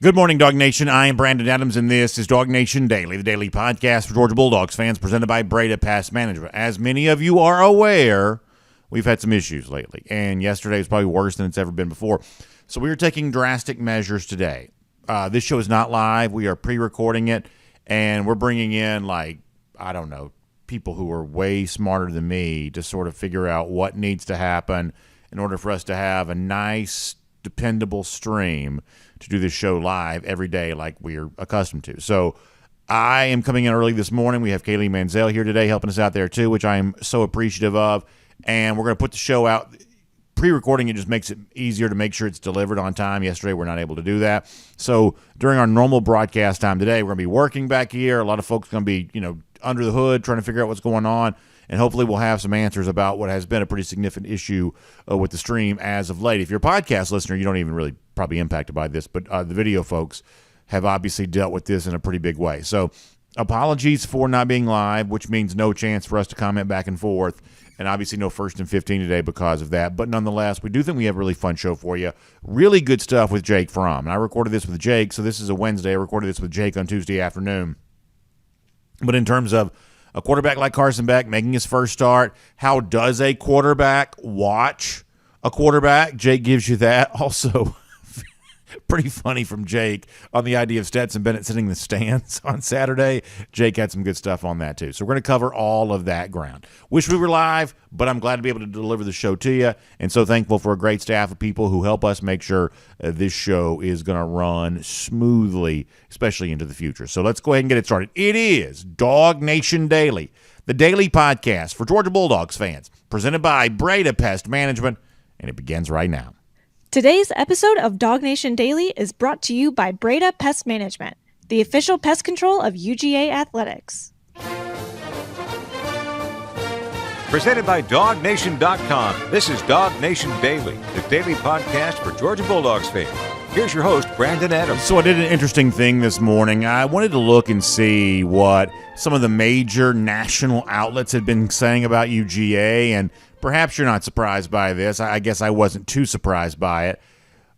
Good morning, Dog Nation. I am Brandon Adams, and this is DawgNation Daily, the daily podcast for Georgia Bulldogs fans, presented by Breda Pest Management. As many of you are aware, we've had some issues lately, and yesterday was probably worse than it's ever been before. So we are taking drastic measures today. This show is not live. We are pre-recording it, and we're bringing in, people who are way smarter than me to sort of figure out what needs to happen in order for us to have a nice, dependable stream to do this show live every day like we're accustomed to. So I am coming in early this morning. We have Kaylee Manziel here today helping us out there too, which I am so appreciative of. And we're going to put the show out. Pre-recording it just makes it easier to make sure it's delivered on time. Yesterday we're not able to do that. So during our normal broadcast time today, we're going to be working back here. A lot of folks are going to be, under the hood trying to figure out what's going on. And hopefully we'll have some answers about what has been a pretty significant issue with the stream as of late. If you're a podcast listener, you don't even really probably impacted by this, but the video folks have obviously dealt with this in a pretty big way. So apologies for not being live, which means no chance for us to comment back and forth, and obviously no First and 15 today because of that. But nonetheless, we do think we have a really fun show for you. Really good stuff with Jake Fromm. And I recorded this with Jake, so this is a Wednesday. I recorded this with Jake on Tuesday afternoon. But in terms of a quarterback like Carson Beck making his first start, how does a quarterback watch a quarterback? Jake gives you that. Also, pretty funny from Jake on the idea of Stetson Bennett sitting in the stands on Saturday. Jake had some good stuff on that too. So we're going to cover all of that ground. Wish we were live, but I'm glad to be able to deliver the show to you. And so thankful for a great staff of people who help us make sure this show is going to run smoothly, especially into the future. So let's go ahead and get it started. It is DawgNation Daily, the daily podcast for Georgia Bulldogs fans, presented by Breda Pest Management, and it begins right now. Today's episode of DawgNation Daily is brought to you by Breda Pest Management, the official pest control of UGA Athletics. Presented by DawgNation.com, this is DawgNation Daily, the daily podcast for Georgia Bulldogs fans. Here's your host, Brandon Adams. So I did an interesting thing this morning. I wanted to look and see what some of the major national outlets had been saying about UGA, and perhaps you're not surprised by this. I guess I wasn't too surprised by it.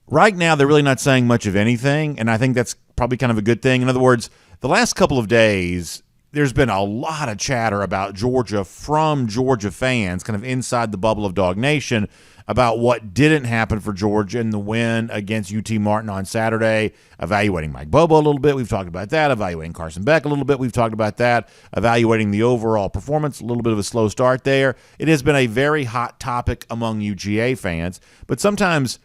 Right now, they're really not saying much of anything, and I think that's probably kind of a good thing. In other words, the last couple of days, there's been a lot of chatter about Georgia from Georgia fans, kind of inside the bubble of DawgNation, about what didn't happen for Georgia in the win against UT Martin on Saturday, evaluating Mike Bobo a little bit. We've talked about that. Evaluating Carson Beck a little bit. We've talked about that. Evaluating the overall performance, a little bit of a slow start there. It has been a very hot topic among UGA fans, but sometimes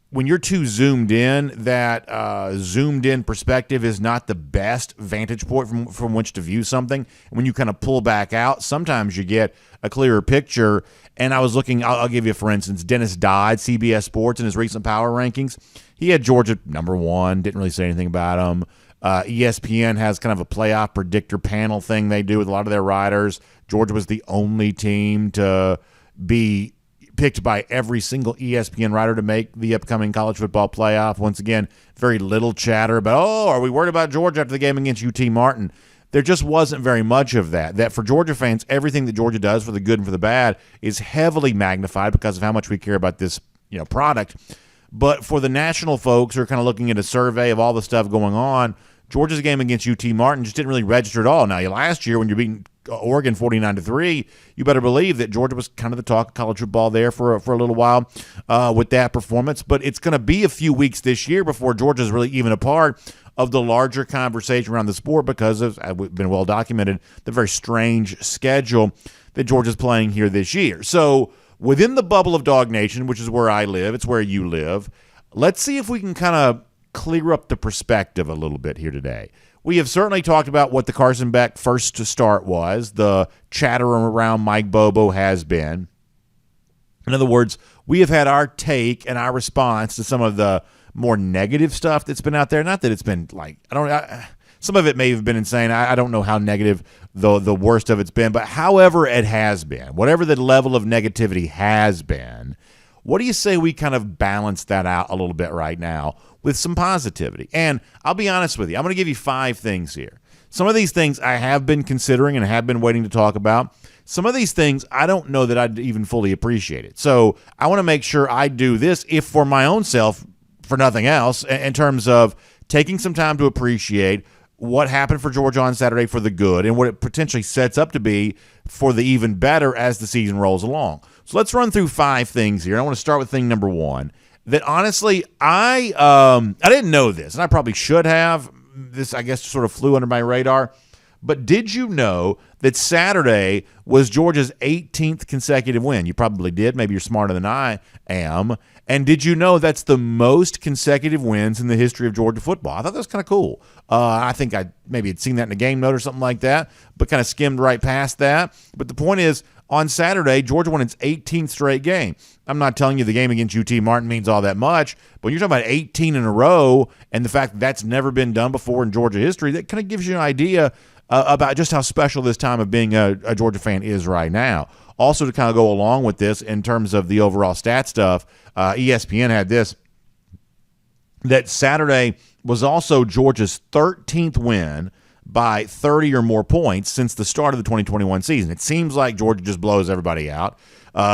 when you're too zoomed in, that zoomed-in perspective is not the best vantage point from which to view something. When you kind of pull back out, sometimes you get a clearer picture. And I was looking, I'll give you, for instance, Dennis Dodd, CBS Sports, in his recent power rankings. He had Georgia number one, didn't really say anything about them. ESPN has kind of a playoff predictor panel thing they do with a lot of their writers. Georgia was the only team to be picked by every single ESPN writer to make the upcoming college football playoff. Once again, very little chatter about, are we worried about Georgia after the game against UT Martin? There just wasn't very much of that. That for Georgia fans, everything that Georgia does for the good and for the bad is heavily magnified because of how much we care about this, product. But for the national folks who are kind of looking at a survey of all the stuff going on, Georgia's game against UT Martin just didn't really register at all. Now, last year when you're beating Oregon 49-3, you better believe that Georgia was kind of the talk of college football there for a little while with that performance. But it's going to be a few weeks this year before Georgia's really even a part of the larger conversation around the sport because of, as been well documented, the very strange schedule that Georgia's playing here this year. So within the bubble of DawgNation, which is where I live, it's where you live, let's see if we can kind of clear up the perspective a little bit here today. We have certainly talked about what the Carson Beck first to start was. The chatter around Mike Bobo has been. In other words, we have had our take and our response to some of the more negative stuff that's been out there. Not that it's been some of it may have been insane. I don't know how negative the worst of it's been, but however it has been, whatever the level of negativity has been, what do you say we kind of balance that out a little bit right now with some positivity? And I'll be honest with you. I'm going to give you 5 things here. Some of these things I have been considering and have been waiting to talk about. Some of these things I don't know that I'd even fully appreciate it. So I want to make sure I do this, if for my own self, for nothing else, in terms of taking some time to appreciate what happened for Georgia on Saturday for the good and what it potentially sets up to be for the even better as the season rolls along. So let's run through 5 things here. I want to start with thing number 1 that honestly I didn't know this, and I probably should have. This, I guess, sort of flew under my radar. But did you know that Saturday was Georgia's 18th consecutive win? You probably did. Maybe you're smarter than I am. And did you know that's the most consecutive wins in the history of Georgia football? I thought that was kind of cool. I think I maybe had seen that in a game note or something like that, but kind of skimmed right past that. But the point is, on Saturday, Georgia won its 18th straight game. I'm not telling you the game against UT Martin means all that much, but when you're talking about 18 in a row and the fact that that's never been done before in Georgia history, that kind of gives you an idea about just how special this time of being a Georgia fan is right now. Also, to kind of go along with this in terms of the overall stat stuff, ESPN had this, that Saturday was also Georgia's 13th win by 30 or more points since the start of the 2021 season. It seems like Georgia just blows everybody out.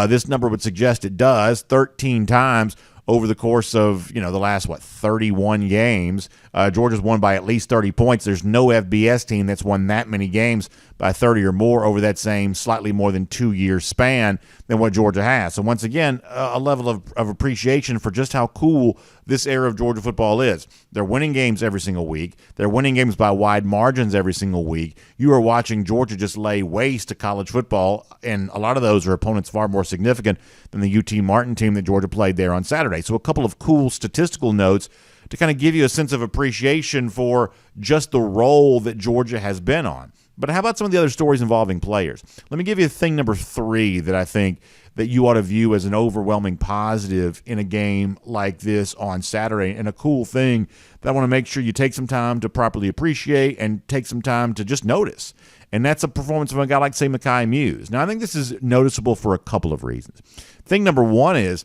This number would suggest it does 13 times over the course of, the last, 31 games. Georgia's won by at least 30 points. There's no FBS team that's won that many games by 30 or more over that same slightly more than 2-year span than what Georgia has. So once again, a level of appreciation for just how cool this era of Georgia football is. They're winning games every single week. They're winning games by wide margins every single week. You are watching Georgia just lay waste to college football, and a lot of those are opponents far more significant than the UT Martin team that Georgia played there on Saturday. So a couple of cool statistical notes to kind of give you a sense of appreciation for just the role that Georgia has been on. But how about some of the other stories involving players? Let me give you thing number 3 that I think that you ought to view as an overwhelming positive in a game like this on Saturday, and a cool thing that I want to make sure you take some time to properly appreciate and take some time to just notice. And that's a performance of a guy like, say, Mekhi Muse. Now, I think this is noticeable for a couple of reasons. Thing number 1 is,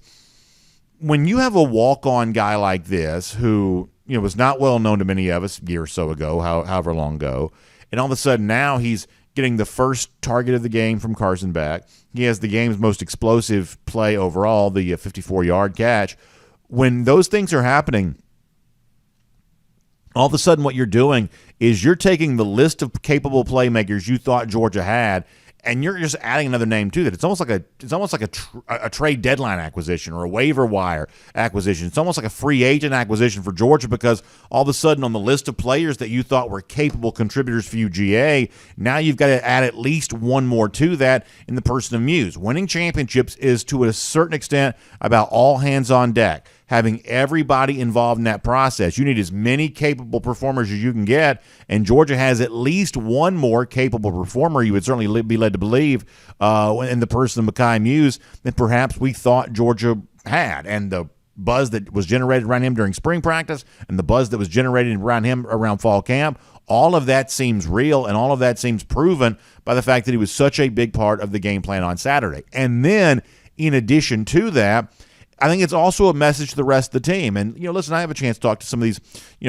when you have a walk-on guy like this who, was not well known to many of us a year or so ago, however long ago, and all of a sudden now he's getting the first target of the game from Carson Beck. He has the game's most explosive play overall, the 54-yard catch. When those things are happening, all of a sudden what you're doing is you're taking the list of capable playmakers you thought Georgia had, and you're just adding another name to that. It's almost like a trade deadline acquisition or a waiver wire acquisition. It's almost like a free agent acquisition for Georgia, because all of a sudden on the list of players that you thought were capable contributors for UGA, now you've got to add at least one more to that in the person of Muse. Winning championships is to a certain extent about all hands on deck, having everybody involved in that process. You need as many capable performers as you can get, and Georgia has at least one more capable performer, you would certainly be led to believe, in the person of Mekhi Muse, than perhaps we thought Georgia had. And the buzz that was generated around him during spring practice and the buzz that was generated around him around fall camp, all of that seems real, and all of that seems proven by the fact that he was such a big part of the game plan on Saturday. And then, in addition to that, I think it's also a message to the rest of the team. And, listen, I have a chance to talk to some of these,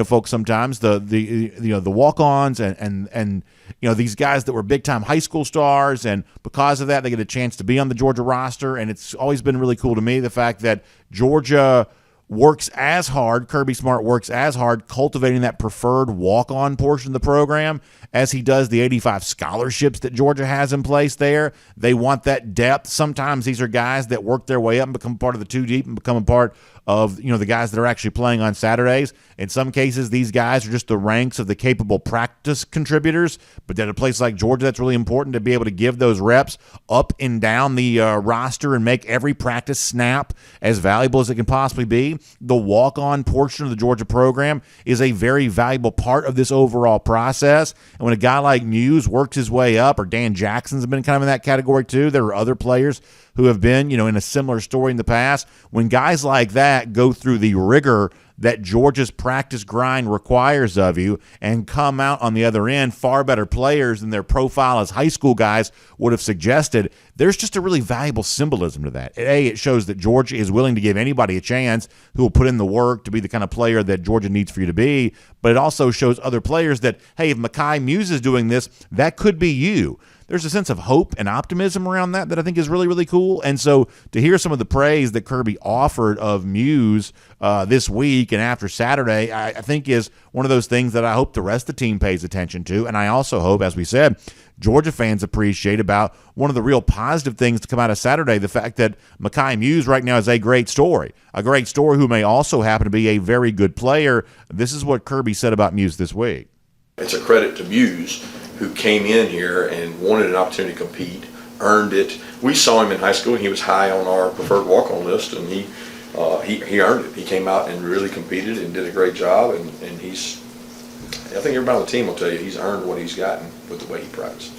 folks sometimes, the walk-ons and these guys that were big-time high school stars, and because of that, they get a chance to be on the Georgia roster. And it's always been really cool to me, the fact that Georgia works as hard, Kirby Smart works as hard cultivating that preferred walk-on portion of the program as he does the 85 scholarships that Georgia has in place there. They want that depth. Sometimes these are guys that work their way up and become part of the 2 deep and become a part of the guys that are actually playing on Saturdays. In some cases, these guys are just the ranks of the capable practice contributors, but at a place like Georgia, that's really important to be able to give those reps up and down the roster and make every practice snap as valuable as it can possibly be. The walk-on portion of the Georgia program is a very valuable part of this overall process. And when a guy like Muse works his way up, or Dan Jackson's been kind of in that category too, there are other players who have been, in a similar story in the past. When guys like that go through the rigor that Georgia's practice grind requires of you and come out on the other end far better players than their profile as high school guys would have suggested, there's just a really valuable symbolism to that. A, it shows that Georgia is willing to give anybody a chance who will put in the work to be the kind of player that Georgia needs for you to be, but it also shows other players that, hey, if Mekhi Muse is doing this, that could be you. there's a sense of hope and optimism around that I think is really, really cool. And so to hear some of the praise that Kirby offered of Muse this week and after Saturday, I think is one of those things that I hope the rest of the team pays attention to. And I also hope, as we said, Georgia fans appreciate about one of the real positive things to come out of Saturday, the fact that Mekhi Muse right now is a great story who may also happen to be a very good player. This is what Kirby said about Muse this week. It's a credit to Muse, who came in here and wanted an opportunity to compete, earned it. We saw him in high school, and he was high on our preferred walk-on list, and he earned it. He came out and really competed and did a great job, and I think everybody on the team will tell you he's earned what he's gotten with the way he practiced.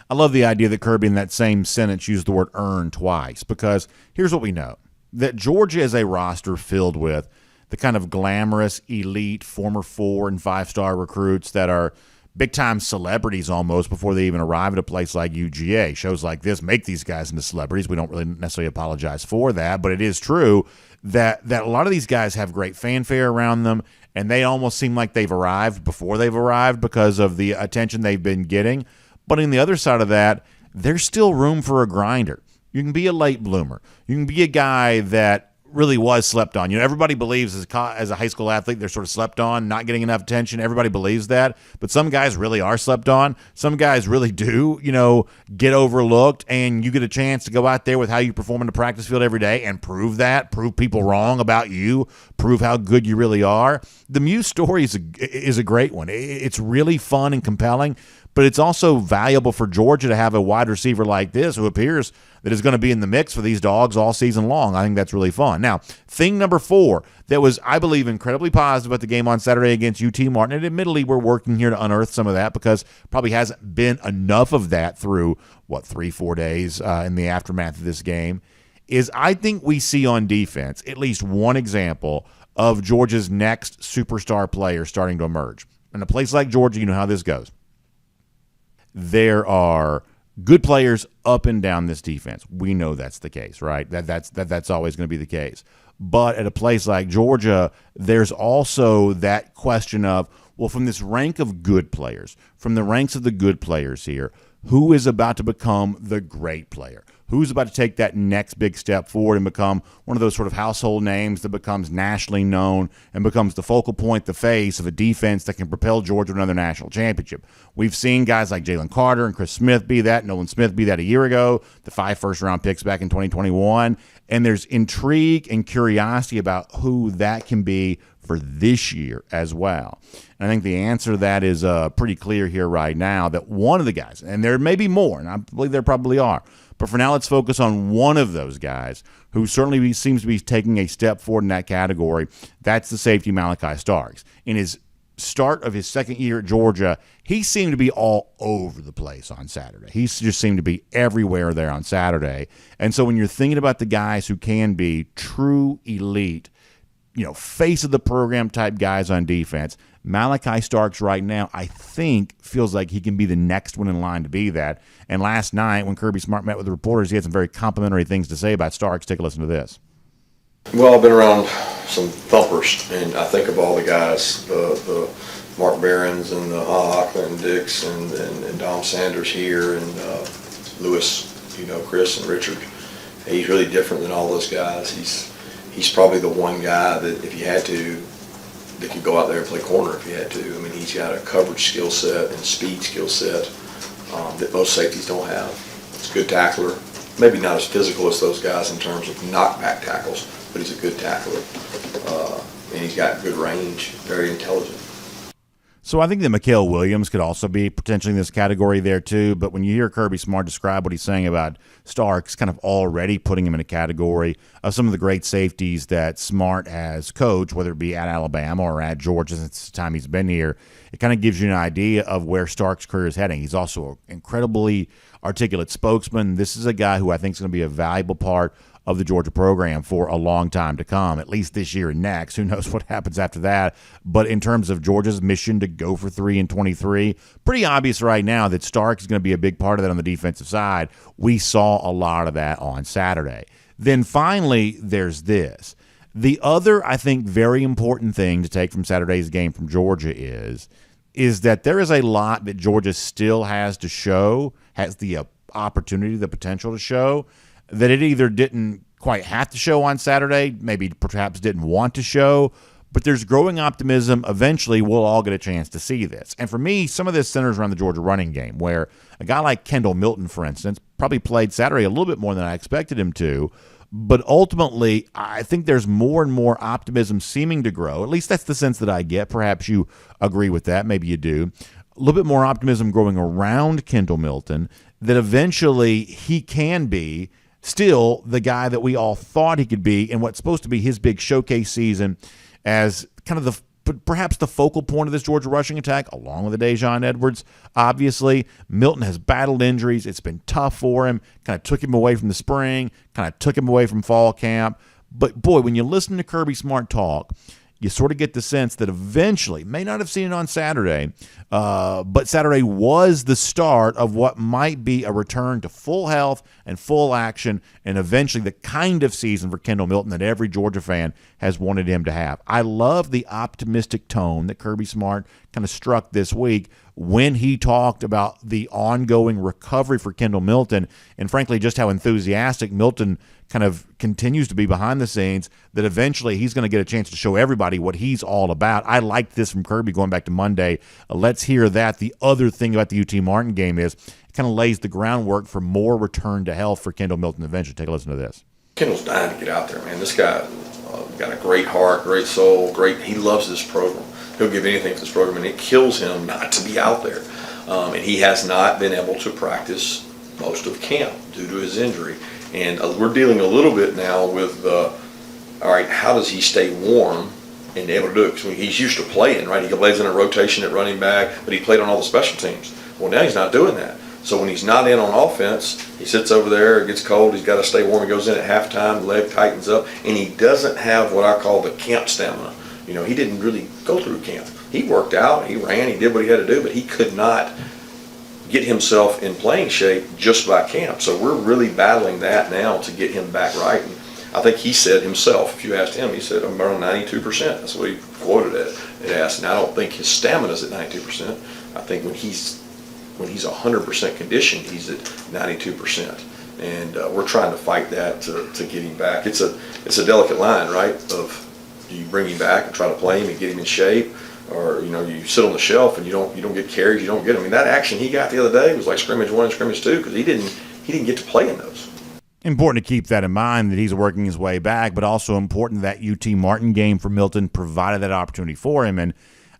I love the idea that Kirby in that same sentence used the word earn twice, because here's what we know, that Georgia is a roster filled with the kind of glamorous, elite, former 4- and 5-star recruits that are big-time celebrities almost before they even arrive at a place like UGA. Shows like this make these guys into celebrities. We don't really necessarily apologize for that, but it is true that a lot of these guys have great fanfare around them, and they almost seem like they've arrived before they've arrived because of the attention they've been getting. But on the other side of that, there's still room for a grinder. You can be a late bloomer. You can be a guy that really was slept on. Everybody believes as a high school athlete they're sort of slept on, not getting enough attention. Everybody believes that, but some guys really are slept on. Some guys really do, get overlooked, and you get a chance to go out there with how you perform in the practice field every day and prove people wrong about you, prove how good you really are. The Muse story is a great one. It's really fun and compelling, but it's also valuable for Georgia to have a wide receiver like this who appears that is going to be in the mix for these Dogs all season long. I think that's really fun. Now, thing number 4 that was, I believe, incredibly positive about the game on Saturday against UT Martin, and admittedly we're working here to unearth some of that because probably hasn't been enough of that through, 3-4 days in the aftermath of this game, is I think we see on defense at least one example of Georgia's next superstar player starting to emerge. In a place like Georgia, you know how this goes. There are good players up and down this defense. We know that's the case, right? That's always going to be the case. But at a place like Georgia, there's also that question of, well, from this rank of good players, from the ranks of the good players here, who is about to become the great player? Who's about to take that next big step forward and become one of those sort of household names that becomes nationally known and becomes the focal point, the face of a defense that can propel Georgia to another national championship? We've seen guys like Jalen Carter and Chris Smith be that, Nolan Smith be that a year ago, the 5 first-round picks back in 2021, and there's intrigue and curiosity about who that can be for this year as well. And I think the answer to that is pretty clear here right now, that one of the guys, and there may be more, and I believe there probably are, but for now, let's focus on one of those guys who certainly seems to be taking a step forward in that category. That's the safety Malachi Starks. In his start of his second year at Georgia, he seemed to be all over the place on Saturday. He just seemed to be everywhere there on Saturday. And so when you're thinking about the guys who can be true elite, face of the program type guys on defense, Malachi Starks right now, I think, feels like he can be the next one in line to be that. And last night when Kirby Smart met with the reporters, he had some very complimentary things to say about Starks. Take a listen to this. Well, I've been around some thumpers, and I think of all the guys, the Mark Barons and the Hockman and Dix and Dom Sanders here and Lewis, Chris and Richard. He's really different than all those guys. He's probably the one guy that if you had to, that could go out there and play corner if you had to. I mean, he's got a coverage skill set and speed skill set that most safeties don't have. He's a good tackler. Maybe not as physical as those guys in terms of knockback tackles, but he's a good tackler. And he's got good range, very intelligent. So I think that Mikael Williams could also be potentially in this category there too. But when you hear Kirby Smart describe what he's saying about Starks, kind of already putting him in a category of some of the great safeties that Smart has coached, whether it be at Alabama or at Georgia since the time he's been here, it kind of gives you an idea of where Starks' career is heading. He's also an incredibly articulate spokesman. This is a guy who I think is going to be a valuable part of the Georgia program for a long time to come, at least this year and next. Who knows what happens after that? But in terms of Georgia's mission to go for 3 in 23, pretty obvious right now that Starks is going to be a big part of that on the defensive side. We saw a lot of that on Saturday. Then finally, there's this. The other, I think, very important thing to take from Saturday's game from Georgia is is that there is a lot that Georgia still has to show, has the opportunity, the potential to show, that it either didn't quite have to show on Saturday, maybe perhaps didn't want to show, but there's growing optimism. Eventually, we'll all get a chance to see this. And for me, some of this centers around the Georgia running game, where a guy like Kendall Milton, for instance, probably played Saturday a little bit more than I expected him to. But ultimately, I think there's more and more optimism seeming to grow. At least that's the sense that I get. Perhaps you agree with that. Maybe you do. A little bit more optimism growing around Kendall Milton, that eventually he can be still the guy that we all thought he could be in what's supposed to be his big showcase season as kind of perhaps the focal point of this Georgia rushing attack, along with the Deion Edwards. Obviously, Milton has battled injuries. It's been tough for him. Kind of took him away from the spring, kind of took him away from fall camp. But, boy, when you listen to Kirby Smart talk, you sort of get the sense that eventually, may not have seen it on Saturday, but Saturday was the start of what might be a return to full health and full action, and eventually the kind of season for Kendall Milton that every Georgia fan has wanted him to have. I love the optimistic tone that Kirby Smart kind of struck this week when he talked about the ongoing recovery for Kendall Milton, and frankly, just how enthusiastic Milton kind of continues to be behind the scenes, that eventually he's going to get a chance to show everybody what he's all about. I liked this from Kirby going back to Monday. Let's hear that. The other thing about the UT Martin game is it kind of lays the groundwork for more return to health for Kendall Milton eventually. Take a listen to this. Kendall's dying to get out there, man. This guy got a great heart, great soul, he loves this program. He'll give anything for this program, and it kills him not to be out there. And he has not been able to practice most of camp due to his injury. And we're dealing a little bit now with, all right, how does he stay warm and able to do it? Because he's used to playing, right? He plays in a rotation at running back, but he played on all the special teams. Well, now he's not doing that. So when he's not in on offense, he sits over there, it gets cold, he's got to stay warm. He goes in at halftime, the leg tightens up, and he doesn't have what I call the camp stamina. You know, he didn't really go through camp. He worked out, he ran, he did what he had to do, but he could not get himself in playing shape just by camp. So we're really battling that now to get him back right. And I think he said himself, if you asked him, he said, I'm around 92%. That's what he quoted it as. And I don't think his stamina's at 92%. I think when he's 100% conditioned, he's at 92%. And we're trying to fight that to get him back. It's a delicate line, right? Of do you bring him back and try to play him and get him in shape? Or, you know, you sit on the shelf and you don't get carries, you don't get them. I mean, that action he got the other day was like scrimmage 1 and scrimmage 2 because he didn't get to play in those. Important to keep that in mind, that he's working his way back, but also important that UT Martin game for Milton provided that opportunity for him. And,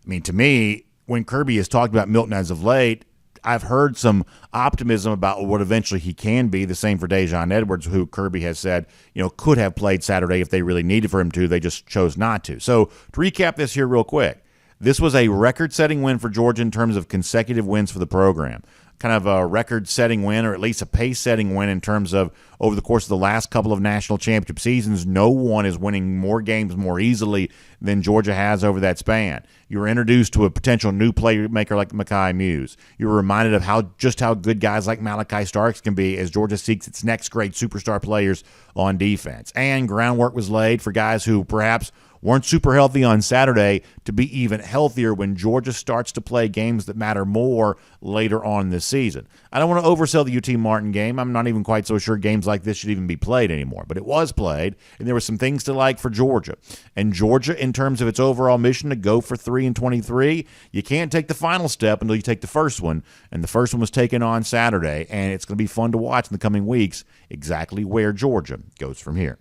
I mean, to me, when Kirby has talked about Milton as of late, I've heard some optimism about what eventually he can be. The same for Deion Edwards, who Kirby has said, you know, could have played Saturday if they really needed for him to. They just chose not to. So to recap this here real quick, this was a record-setting win for Georgia in terms of consecutive wins for the program. Kind of a record-setting win, or at least a pace-setting win in terms of over the course of the last couple of national championship seasons, no one is winning more games more easily than Georgia has over that span. You were introduced to a potential new playmaker like Mekhi Muse. You were reminded of how good guys like Malachi Starks can be as Georgia seeks its next great superstar players on defense. And groundwork was laid for guys who perhaps weren't super healthy on Saturday to be even healthier when Georgia starts to play games that matter more later on this season. I don't want to oversell the UT Martin game. I'm not even quite so sure games like this should even be played anymore, but it was played, and there were some things to like for Georgia. And Georgia, in terms of its overall mission to go for 3-23, you can't take the final step until you take the first one, and the first one was taken on Saturday, and it's going to be fun to watch in the coming weeks exactly where Georgia goes from here.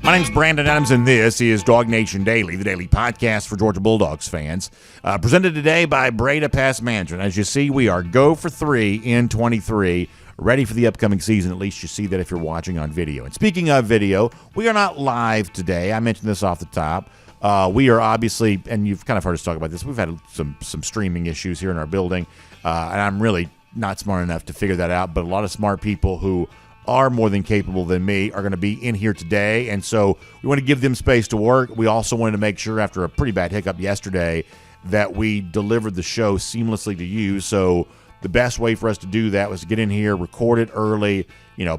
My name's Brandon Adams, and this is DawgNation Daily, the daily podcast for Georgia Bulldogs fans. Presented today by Breda Pest Management. As you see, we are go for 3 in 23, ready for the upcoming season. At least you see that if you're watching on video. And speaking of video, we are not live today. I mentioned this off the top. We are obviously, and you've kind of heard us talk about this, we've had some streaming issues here in our building, and I'm really not smart enough to figure that out, but a lot of smart people who are more than capable than me are going to be in here today, and so we want to give them space to work. We also wanted to make sure, after a pretty bad hiccup yesterday, that we delivered the show seamlessly to you. So the best way for us to do that was to get in here, record it early,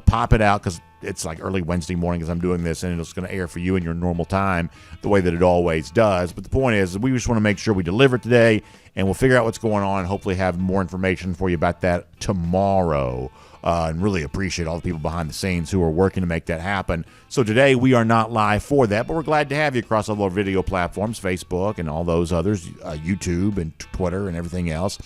pop it out, because it's like early Wednesday morning as I'm doing this, and it's going to air for you in your normal time the way that it always does. But the point is, we just want to make sure we deliver today, and we'll figure out what's going on and hopefully have more information for you about that tomorrow. And really appreciate all the people behind the scenes who are working to make that happen. So today we are not live for that, but we're glad to have you across all of our video platforms, Facebook and all those others, YouTube and Twitter and everything else.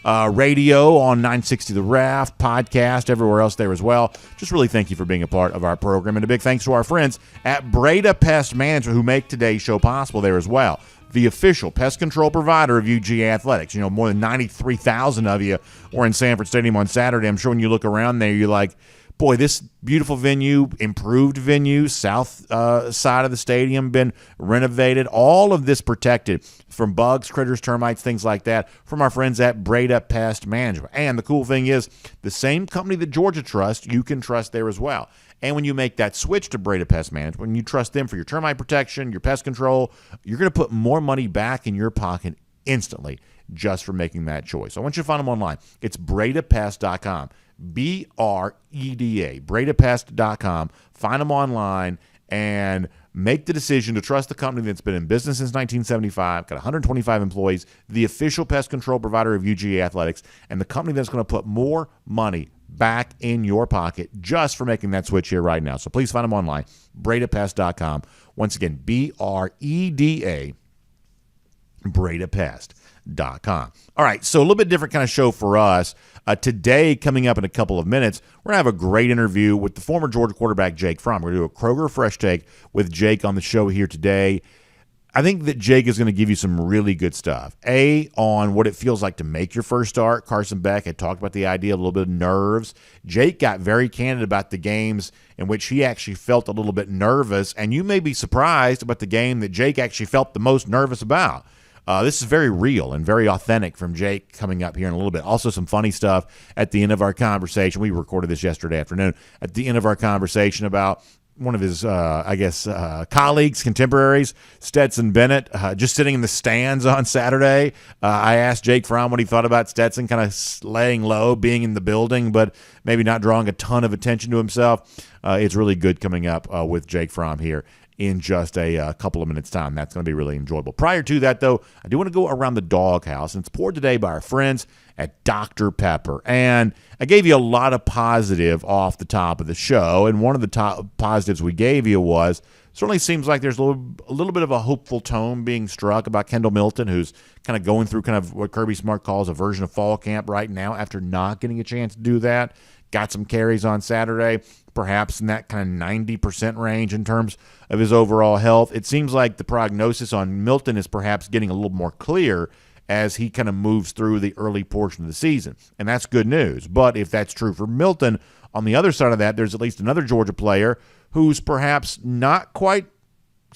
Radio on 960 The Raft, podcast, everywhere else there as well. Just really thank you for being a part of our program. And a big thanks to our friends at Breda Pest Management who make today's show possible there as well. The official pest control provider of UGA Athletics. More than 93,000 of you were in Sanford Stadium on Saturday. I'm sure when you look around there, you're like, boy, this beautiful venue, improved venue, south side of the stadium, been renovated, all of this protected from bugs, critters, termites, things like that, from our friends at Breda Pest Management. And the cool thing is, the same company that Georgia trusts, you can trust there as well. And when you make that switch to Breda Pest Management, when you trust them for your termite protection, your pest control, you're going to put more money back in your pocket instantly just for making that choice. So I want you to find them online. It's BredaPest.com. BREDA, BredaPest.com. Find them online and make the decision to trust the company that's been in business since 1975, got 125 employees, the official pest control provider of UGA Athletics, and the company that's going to put more money back in your pocket just for making that switch here right now. So please find them online, BredaPest.com. Once again, BREDA, BredaPest.com. All right, so a little bit different kind of show for us. Today, coming up in a couple of minutes, we're going to have a great interview with the former Georgia quarterback, Jake Fromm. We're going to do a Kroger Fresh Take with Jake on the show here today. I think that Jake is going to give you some really good stuff. On what it feels like to make your first start. Carson Beck had talked about the idea of a little bit of nerves. Jake got very candid about the games in which he actually felt a little bit nervous, and you may be surprised about the game that Jake actually felt the most nervous about. This is very real and very authentic from Jake coming up here in a little bit. Also some funny stuff at the end of our conversation. We recorded this yesterday afternoon. At the end of our conversation about one of his, colleagues, contemporaries, Stetson Bennett, just sitting in the stands on Saturday. I asked Jake Fromm what he thought about Stetson kind of laying low, being in the building, but maybe not drawing a ton of attention to himself. It's really good coming up with Jake Fromm here in just a couple of minutes' time. That's going to be really enjoyable. Prior to that, though, I do want to go around the DawgHouse, and it's poured today by our friends at Dr. Pepper. And I gave you a lot of positive off the top of the show, and one of the top positives we gave you was, certainly seems like there's a little bit of a hopeful tone being struck about Kendall Milton, who's kind of going through kind of what Kirby Smart calls a version of fall camp right now after not getting a chance to do that. Got some carries on Saturday, perhaps in that kind of 90% range in terms of his overall health. It seems like the prognosis on Milton is perhaps getting a little more clear as he kind of moves through the early portion of the season. And that's good news. But if that's true for Milton, on the other side of that, there's at least another Georgia player who's perhaps not quite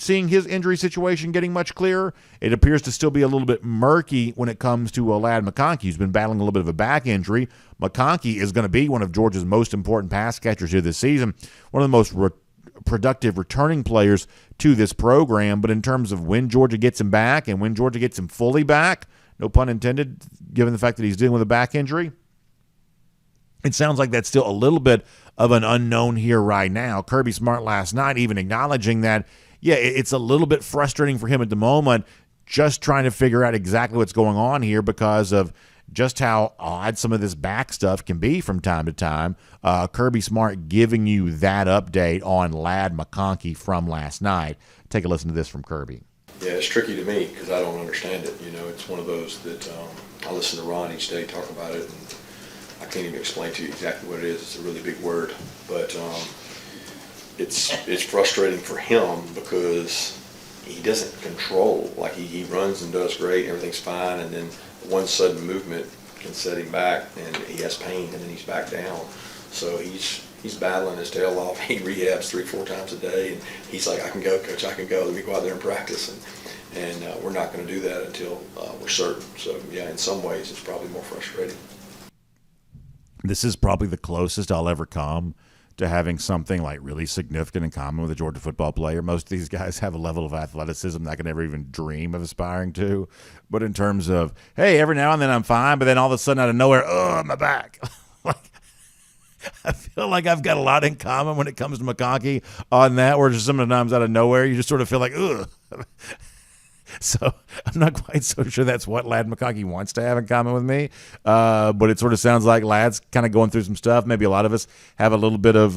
seeing his injury situation getting much clearer. It appears to still be a little bit murky when it comes to Ladd McConkey, who's been battling a little bit of a back injury. McConkey is going to be one of Georgia's most important pass catchers here this season, one of the most productive returning players to this program. But in terms of when Georgia gets him back and when Georgia gets him fully back, no pun intended, given the fact that he's dealing with a back injury, it sounds like that's still a little bit of an unknown here right now. Kirby Smart last night even acknowledging that, yeah, it's a little bit frustrating for him at the moment, just trying to figure out exactly what's going on here because of just how odd some of this back stuff can be from time to time. Kirby Smart giving you that update on Ladd McConkey from last night. Take a listen to this from Kirby. Yeah, it's tricky to me because I don't understand it. It's one of those that I listen to Ron each day talk about it, and I can't even explain to you exactly what it is. It's a really big word, but it's frustrating for him because he doesn't control. Like he runs and does great, everything's fine, and then one sudden movement can set him back, and he has pain, and then he's back down. So he's battling his tail off. He rehabs 3-4 times a day, and he's like, I can go, coach, I can go. Let me go out there and practice. And we're not going to do that until we're certain. So yeah, in some ways, it's probably more frustrating. This is probably the closest I'll ever come to having something like really significant in common with a Georgia football player. Most of these guys have a level of athleticism that I could never even dream of aspiring to. But in terms of, hey, every now and then I'm fine, but then all of a sudden out of nowhere, my back. Like, I feel like I've got a lot in common when it comes to McConkey on that, where just sometimes out of nowhere you just sort of feel like, ugh. So I'm not quite so sure that's what Lad McConkey wants to have in common with me. But it sort of sounds like Lad's kind of going through some stuff. Maybe a lot of us have a little bit of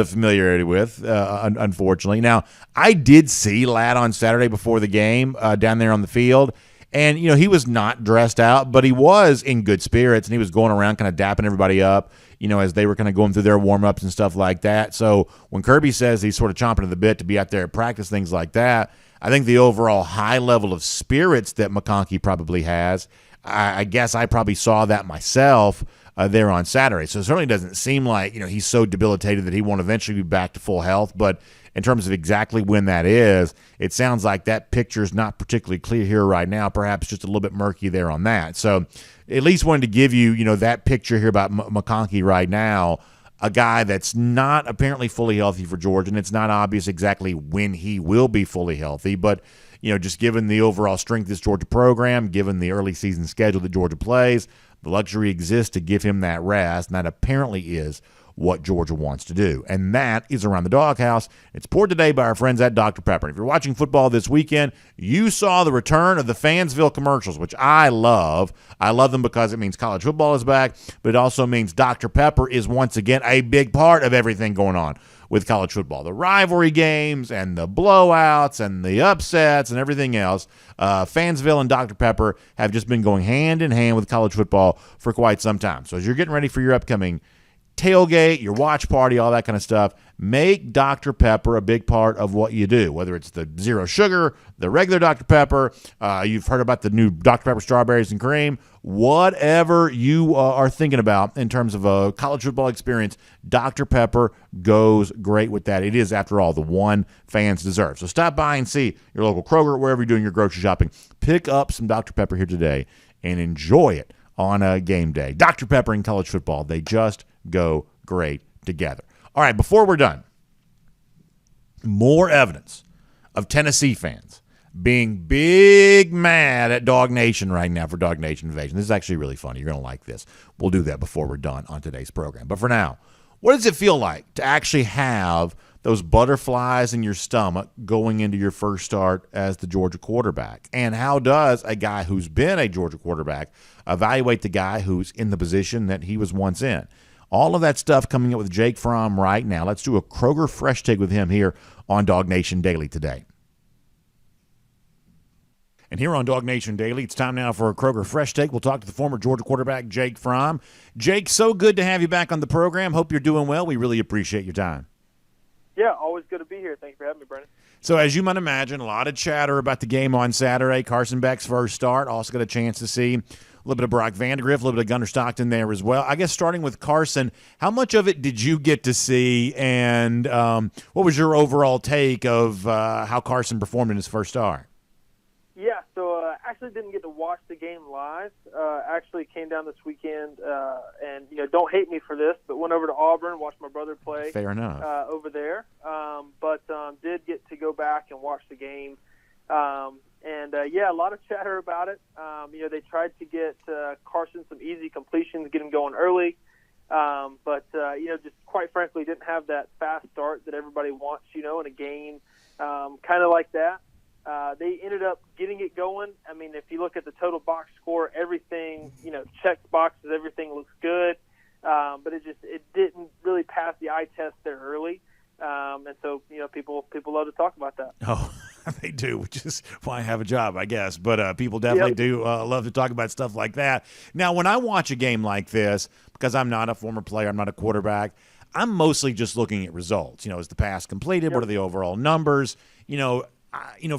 familiarity with, unfortunately. Now, I did see Lad on Saturday before the game down there on the field. And, he was not dressed out, but he was in good spirits, and he was going around kind of dapping everybody up, as they were kind of going through their warm-ups and stuff like that. So when Kirby says he's sort of chomping at the bit to be out there at practice, things like that, I think the overall high level of spirits that McConkey probably has, I guess I probably saw that myself there on Saturday. So it certainly doesn't seem like, he's so debilitated that he won't eventually be back to full health. But in terms of exactly when that is, it sounds like that picture is not particularly clear here right now, perhaps just a little bit murky there on that. So at least wanted to give you, that picture here about McConkey right now, a guy that's not apparently fully healthy for Georgia, and it's not obvious exactly when he will be fully healthy. But, just given the overall strength of this Georgia program, given the early season schedule that Georgia plays, the luxury exists to give him that rest, and that apparently is what Georgia wants to do. And that is around the DawgHouse. It's poured today by our friends at Dr. Pepper. And if you're watching football this weekend, you saw the return of the Fansville commercials, which I love. I love them because it means college football is back, but it also means Dr. Pepper is once again a big part of everything going on with college football. The rivalry games and the blowouts and the upsets and everything else. Fansville and Dr. Pepper have just been going hand in hand with college football for quite some time. So as you're getting ready for your upcoming tailgate, your watch party, all that kind of stuff, make Dr. Pepper a big part of what you do, whether it's the zero sugar, the regular Dr. Pepper, you've heard about the new Dr. Pepper strawberries and cream, whatever you are thinking about in terms of a college football experience, Dr. Pepper goes great with that. It is, after all, the one fans deserve. So stop by and see your local Kroger, wherever you're doing your grocery shopping. Pick up some Dr. Pepper here today and enjoy it on a game day. Dr. Pepper and college football, they just go great together. All right, before we're done, more evidence of Tennessee fans being big mad at DawgNation right now for DawgNation Invasion. This is actually really funny. You're going to like this. We'll do that before we're done on today's program. But for now, what does it feel like to actually have those butterflies in your stomach going into your first start as the Georgia quarterback? And how does a guy who's been a Georgia quarterback evaluate the guy who's in the position that he was once in? All of that stuff coming up with Jake Fromm right now. Let's do a Kroger Fresh Take with him here on DawgNation Daily today. And here on DawgNation Daily, it's time now for a Kroger Fresh Take. We'll talk to the former Georgia quarterback, Jake Fromm. Jake, so good to have you back on the program. Hope you're doing well. We really appreciate your time. Yeah, always good to be here. Thank you for having me, Brennan. So as you might imagine, a lot of chatter about the game on Saturday. Carson Beck's first start. Also got a chance to see a little bit of Brock Vandegrift, a little bit of Gunnar Stockton there as well. I guess starting with Carson, how much of it did you get to see, and what was your overall take of how Carson performed in his first start? Yeah, so actually didn't get to watch the game live. Actually came down this weekend, and don't hate me for this, but went over to Auburn, watched my brother play. Fair enough. Over there, but did get to go back and watch the game. Yeah, a lot of chatter about it. They tried to get Carson some easy completions, get him going early, but just quite frankly didn't have that fast start that everybody wants, in a game kind of like that. They ended up getting it going. I mean, if you look at the total box score, everything, checked boxes, everything looks good, but it didn't really pass the eye test there early. And so, people love to talk about that. Oh, they do, which is why I have a job, I guess. But people definitely do love to talk about stuff like that. Now, when I watch a game like this, because I'm not a former player, I'm not a quarterback, I'm mostly just looking at results. Is the pass completed? What are the overall numbers?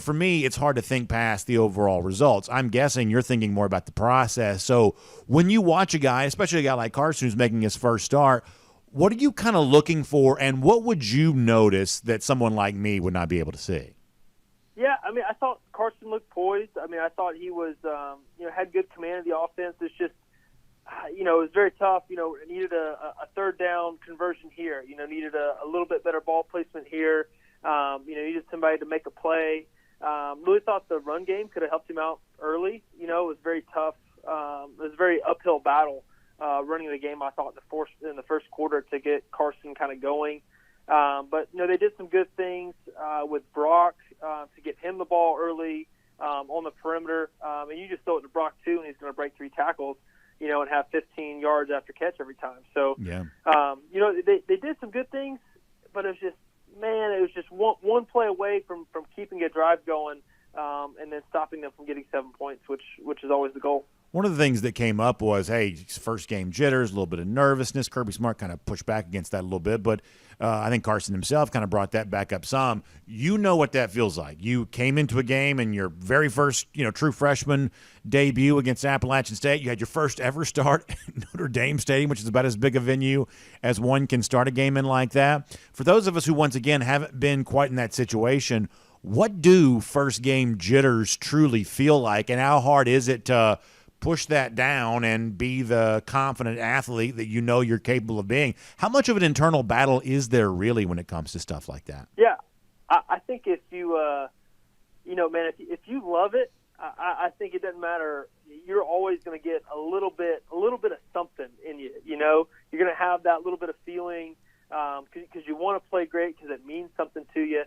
For me, it's hard to think past the overall results. I'm guessing you're thinking more about the process. So when you watch a guy, especially a guy like Carson who's making his first start, what are you kind of looking for, and what would you notice that someone like me would not be able to see? Yeah, I mean, I thought Carson looked poised. I mean, I thought he was, had good command of the offense. It's just, it was very tough. Needed a third down conversion here. Needed a little bit better ball placement here. Needed somebody to make a play. Really thought the run game could have helped him out early. It was very tough. It was a very uphill battle running the game, I thought, in the first quarter to get Carson kind of going. But they did some good things with Brock to get him the ball early on the perimeter. And you just throw it to Brock, too, and he's going to break 3 tackles, and have 15 yards after catch every time. So, yeah. They did some good things, but it was just one play away from keeping a drive going and then stopping them from getting 7 points, which is always the goal. One of the things that came up was, hey, first game jitters, a little bit of nervousness. Kirby Smart kind of pushed back against that a little bit, but I think Carson himself kind of brought that back up some. You know what that feels like. You came into a game and your very first, true freshman debut against Appalachian State. You had your first ever start at Notre Dame Stadium, which is about as big a venue as one can start a game in like that. For those of us who, once again, haven't been quite in that situation, what do first game jitters truly feel like, and how hard is it to push that down and be the confident athlete that you're capable of being? How much of an internal battle is there really when it comes to stuff like that? Yeah, I think if you, if you love it, I think it doesn't matter. You're always going to get a little bit of something in you. You're going to have that little bit of feeling because you want to play great because it means something to you.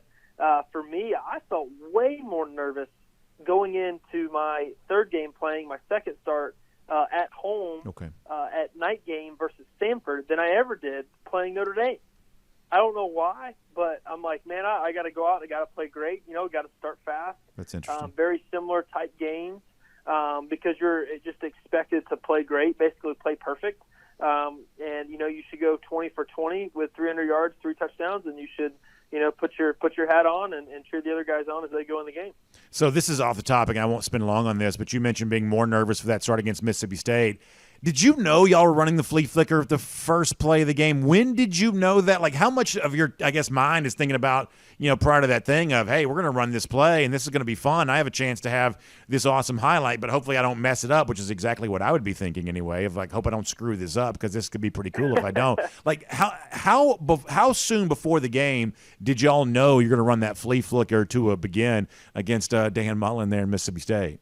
For me, I felt way more nervous going into my third game playing my second start at home at night game versus Stanford than I ever did playing Notre Dame. I don't know why, but I'm like, man, I got to go out. I got to play great. Got to start fast. That's interesting. Very similar type games because you're just expected to play great, basically play perfect. And, you should go 20 for 20 with 300 yards, 3 touchdowns, and you should – put your hat on and cheer the other guys on as they go in the game. So this is off the topic, and I won't spend long on this, but you mentioned being more nervous for that start against Mississippi State. Did you know y'all were running the flea flicker the first play of the game? When did you know that? Like, how much of your, mind is thinking about, prior to that thing of, hey, we're going to run this play, and this is going to be fun. I have a chance to have this awesome highlight, but hopefully I don't mess it up, which is exactly what I would be thinking anyway, of hope I don't screw this up because this could be pretty cool if I don't. Like, how soon before the game did y'all know you're going to run that flea flicker to begin against Dan Mullen there in Mississippi State?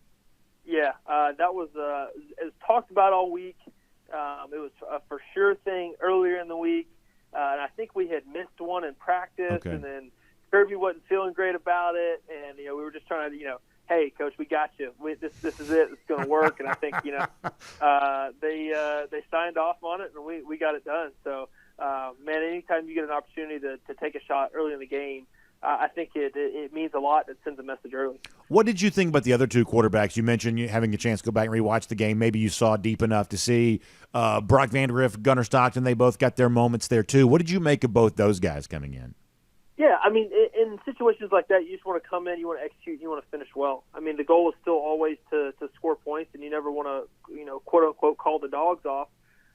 Yeah, that was it was talked about all week. It was a for sure thing earlier in the week, and I think we had missed one in practice, and then Kirby wasn't feeling great about it, and we were just trying to, hey, coach, we got you. This is it. It's going to work, and I think they signed off on it, and we got it done. So, man, anytime you get an opportunity to take a shot early in the game, I think it means a lot. It sends a message early. What did you think about the other two quarterbacks? You mentioned you having a chance to go back and rewatch the game. Maybe you saw deep enough to see Brock Vandagriff, Gunnar Stockton. They both got their moments there too. What did you make of both those guys coming in? Yeah, in situations like that, you just want to come in, you want to execute, you want to finish well. The goal is still always to score points, and you never want to, quote unquote, call the dogs off.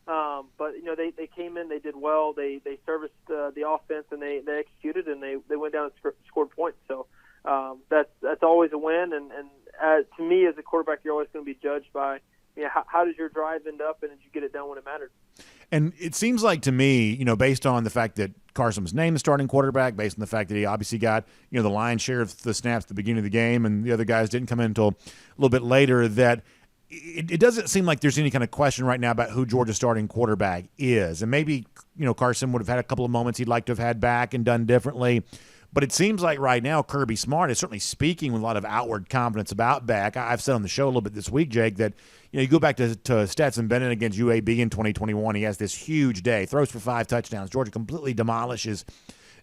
But they came in, they did well, they serviced the offense, and they executed, and they went down and scored points. So that's always a win. And to me, as a quarterback, you're always going to be judged by how does your drive end up, and did you get it done when it mattered? And it seems like to me, based on the fact that Carson was named the starting quarterback, based on the fact that he obviously got the lion's share of the snaps at the beginning of the game, and the other guys didn't come in until a little bit later, that it doesn't seem like there's any kind of question right now about who Georgia's starting quarterback is. And maybe, Carson would have had a couple of moments he'd like to have had back and done differently. But it seems like right now Kirby Smart is certainly speaking with a lot of outward confidence about back. I've said on the show a little bit this week, Jake, that you go back to Stetson Bennett against UAB in 2021. He has this huge day, throws for 5 touchdowns. Georgia completely demolishes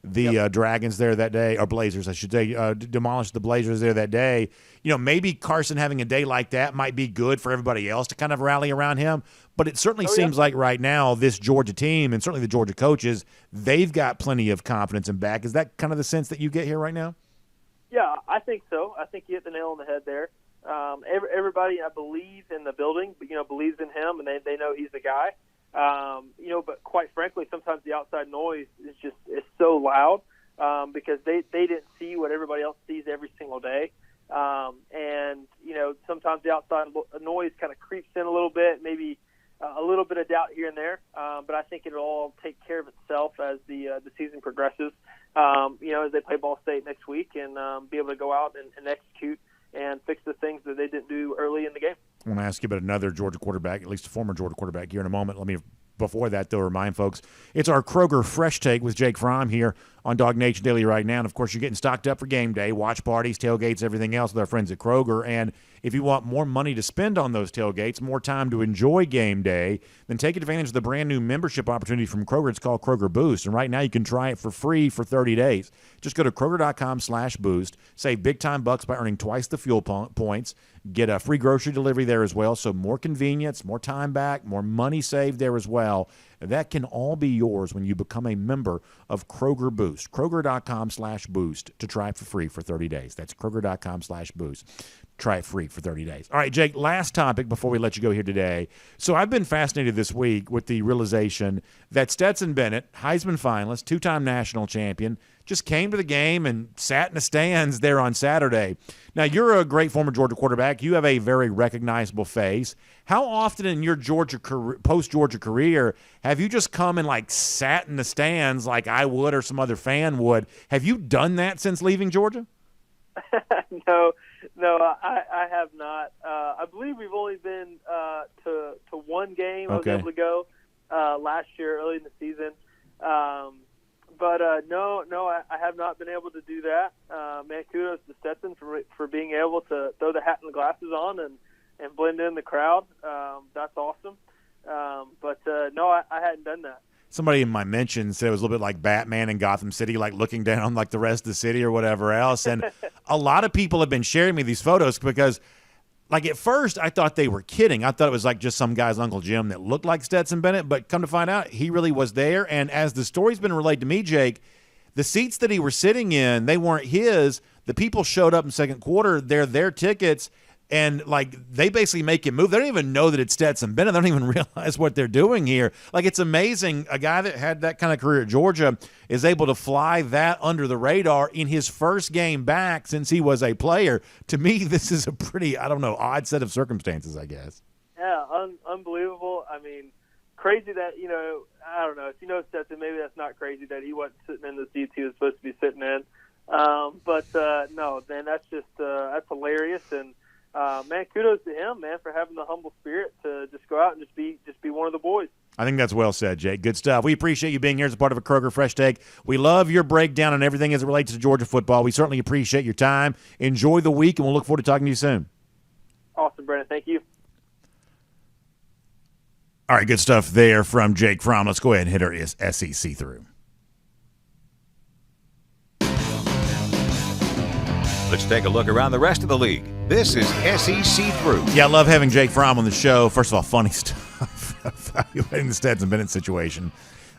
the Dragons there that day, or Blazers, I should say, demolished the Blazers there that day. Maybe Carson having a day like that might be good for everybody else to kind of rally around him. But it certainly seems like right now this Georgia team, and certainly the Georgia coaches, they've got plenty of confidence in back. Is that kind of the sense that you get here right now? Yeah, I think so. I think you hit the nail on the head there. Everybody, I believe, in the building, believes in him, and they know he's the guy. But quite frankly, sometimes the outside noise is so loud because they didn't see what everybody else sees every single day. And sometimes the outside noise kind of creeps in a little bit, maybe a little can be able to go out and execute and fix the things that they didn't do early in the game. I want to ask you about another Georgia quarterback, at least a former Georgia quarterback, here in a moment. Let me, before that, though, remind folks, it's our Kroger Fresh Take with Jake Fromm here on DawgNation Daily right now. And, of course, you're getting stocked up for game day, watch parties, tailgates, everything else with our friends at Kroger. And if you want more money to spend on those tailgates, more time to enjoy game day, then take advantage of the brand-new membership opportunity from Kroger. It's called Kroger Boost. And right now you can try it for free for 30 days. Just go to Kroger.com/boost. Save big-time bucks by earning twice the fuel points. Get a free grocery delivery there as well, so more convenience, more time back, more money saved there as well. That can all be yours when you become a member of Kroger Boost. Kroger.com/boost to try it for free for 30 days. That's Kroger.com/boost. Try it free for 30 days. All right, Jake, last topic before we let you go here today. So I've been fascinated this week with the realization that Stetson Bennett, Heisman finalist, two-time national champion, just came to the game and sat in the stands there on Saturday. Now, you're a great former Georgia quarterback. You have a very recognizable face. How often in your post-Georgia career have you just come and, like, sat in the stands like I would or some other fan would? Have you done that since leaving Georgia? No, I have not. I believe we've only been to one game. Okay. I was able to go last year, early in the season. But I have not been able to do that. Man, kudos to Stetson for being able to throw the hat and the glasses on and blend in the crowd. That's awesome. I hadn't done that. Somebody in my mentions said it was a little bit like Batman in Gotham City, like looking down on like the rest of the city or whatever else. And a lot of people have been sharing me these photos because, like, at first I thought they were kidding. I thought it was like just some guy's Uncle Jim that looked like Stetson Bennett, but come to find out, he really was there. And as the story's been relayed to me, Jake, the seats that he was sitting in, they weren't his. The people showed up in second quarter. They're their tickets. And, like, they basically make him move. They don't even know that it's Stetson Bennett. They don't even realize what they're doing here. Like, it's amazing. A guy that had that kind of career at Georgia is able to fly that under the radar in his first game back since he was a player. To me, this is a pretty, odd set of circumstances, I guess. Yeah, unbelievable. I mean, crazy that, I don't know. If you know Stetson, maybe that's not crazy that he wasn't sitting in the seats he was supposed to be sitting in. No, man, that's just that's hilarious. And, man, kudos to him, man, for having the humble spirit to just go out and just be one of the boys. I think that's well said, Jake. Good stuff. We appreciate you being here as a part of a Kroger Fresh Take. We love your breakdown and everything as it relates to Georgia football. We certainly appreciate your time. Enjoy the week, and we'll look forward to talking to you soon. Awesome, Brandon. Thank you. All right, good stuff there from Jake Fromm. Let's go ahead and hit our SEC through. Let's take a look around the rest of the league. This is SEC Through. Yeah, I love having Jake Fromm on the show. First of all, funny stuff evaluating the Stetson Bennett situation,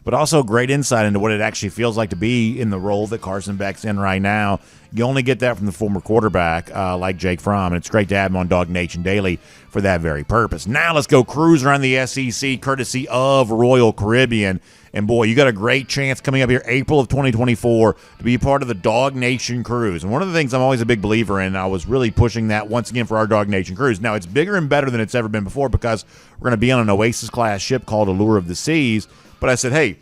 but also great insight into what it actually feels like to be in the role that Carson Beck's in right now. You only get that from the former quarterback like Jake Fromm, and it's great to have him on DawgNation Daily for that very purpose. Now let's go cruise around the SEC courtesy of Royal Caribbean. And, boy, you got a great chance coming up here April of 2024 to be a part of the DawgNation Cruise. And one of the things I'm always a big believer in, I was really pushing that once again for our DawgNation Cruise. Now, it's bigger and better than it's ever been before because we're going to be on an Oasis-class ship called Allure of the Seas. But I said, hey,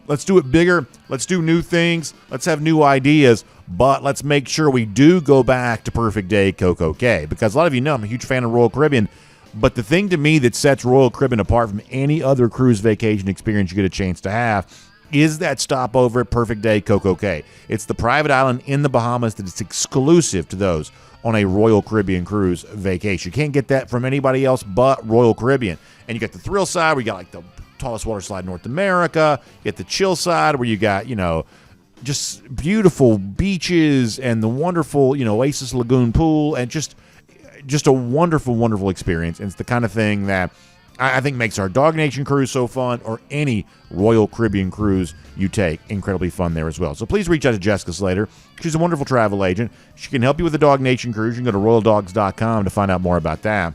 let's do it bigger. Let's do new things. Let's have new ideas. But let's make sure we do go back to Perfect Day Coco Cay. Because a lot of you know I'm a huge fan of Royal Caribbean. But the thing to me that sets Royal Caribbean apart from any other cruise vacation experience you get a chance to have is that stopover at Perfect Day Coco Cay. It's the private island in the Bahamas that is exclusive to those on a Royal Caribbean cruise vacation. You can't get that from anybody else but Royal Caribbean. And you got the thrill side where you got like the tallest water slide in North America. You get the chill side where you got, just beautiful beaches and the wonderful, Oasis Lagoon pool and just a wonderful, wonderful experience. And it's the kind of thing that I think makes our DawgNation cruise so fun, or any Royal Caribbean cruise you take incredibly fun there as well. So please reach out to Jessica Slater. She's a wonderful travel agent. She can help you with the DawgNation cruise. You can go to royaldogs.com to find out more about that.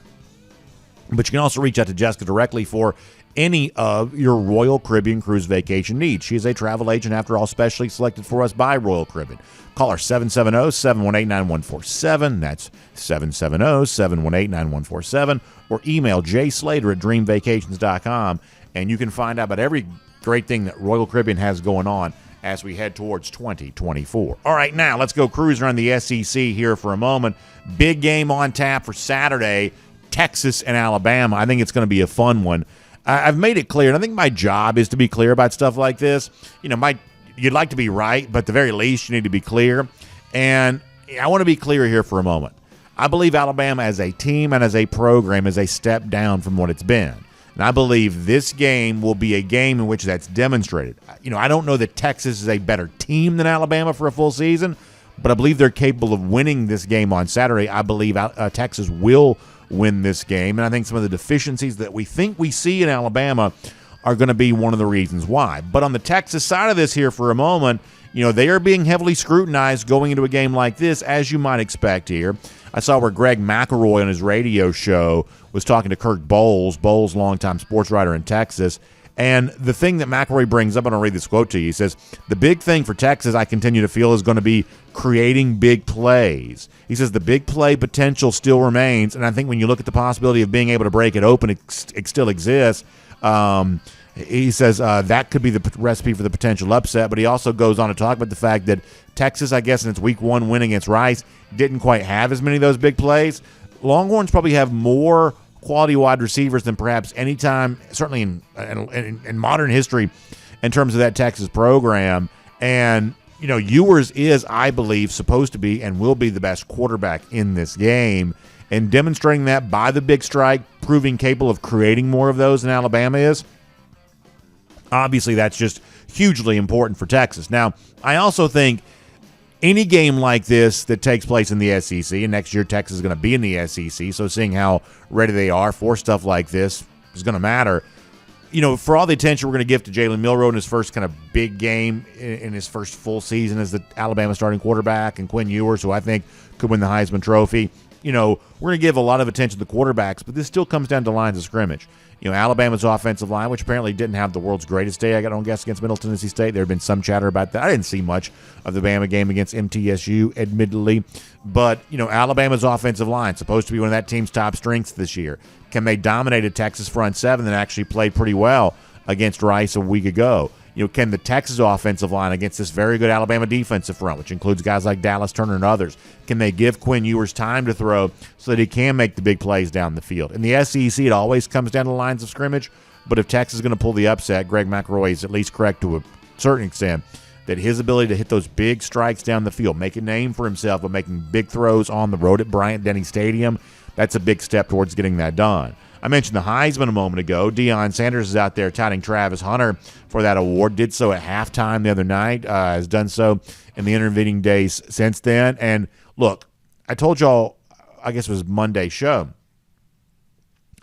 But you can also reach out to Jessica directly for any of your Royal Caribbean cruise vacation needs. She is a travel agent, after all, specially selected for us by Royal Caribbean. Call her 770-718-9147. That's 770-718-9147. Or email jslater@dreamvacations.com, and you can find out about every great thing that Royal Caribbean has going on as we head towards 2024. All right, now let's go cruise around the SEC here for a moment. Big game on tap for Saturday, Texas and Alabama. I think it's going to be a fun one. I've made it clear, and I think my job is to be clear about stuff like this. You'd like to be right, but at the very least, you need to be clear. And I want to be clear here for a moment. I believe Alabama as a team and as a program is a step down from what it's been. And I believe this game will be a game in which that's demonstrated. I don't know that Texas is a better team than Alabama for a full season, but I believe they're capable of winning this game on Saturday. I believe Texas will win this game, and I think some of the deficiencies that we think we see in Alabama are going to be one of the reasons why. But on the Texas side of this here for a moment, they are being heavily scrutinized going into a game like this, as you might expect here. I saw where Greg McElroy on his radio show was talking to Kirk Bowles, longtime sports writer in Texas. And the thing that McElroy brings up, and I'll read this quote to you, he says, the big thing for Texas, I continue to feel, is going to be creating big plays. He says the big play potential still remains, and I think when you look at the possibility of being able to break it open, it still exists. He says that could be the recipe for the potential upset, but he also goes on to talk about the fact that Texas, I guess, in its week 1 win against Rice, didn't quite have as many of those big plays. Longhorns probably have more quality wide receivers than perhaps any time, certainly in modern history, in terms of that Texas program. And, Ewers is, I believe, supposed to be and will be the best quarterback in this game. And demonstrating that by the big strike, proving capable of creating more of those than Alabama is, obviously that's just hugely important for Texas. Now, I also think any game like this that takes place in the SEC, and next year Texas is going to be in the SEC, so seeing how ready they are for stuff like this is going to matter. For all the attention we're going to give to Jalen Milroe in his first kind of big game in his first full season as the Alabama starting quarterback, and Quinn Ewers, who I think could win the Heisman Trophy, we're going to give a lot of attention to the quarterbacks, but this still comes down to lines of scrimmage. Alabama's offensive line, which apparently didn't have the world's greatest day, I don't guess, against Middle Tennessee State. There had been some chatter about that. I didn't see much of the Bama game against MTSU, admittedly. But, Alabama's offensive line, supposed to be one of that team's top strengths this year. Can they dominate a Texas front seven that actually played pretty well against Rice a week ago? Can the Texas offensive line against this very good Alabama defensive front, which includes guys like Dallas Turner and others, can they give Quinn Ewers time to throw so that he can make the big plays down the field? In the SEC, it always comes down to lines of scrimmage, but if Texas is going to pull the upset, Greg McElroy is at least correct to a certain extent that his ability to hit those big strikes down the field, make a name for himself by making big throws on the road at Bryant-Denny Stadium, that's a big step towards getting that done. I mentioned the Heisman a moment ago. Deion Sanders is out there touting Travis Hunter for that award. Did so at halftime the other night. Has done so in the intervening days since then. And look, I told y'all, I guess it was Monday's show,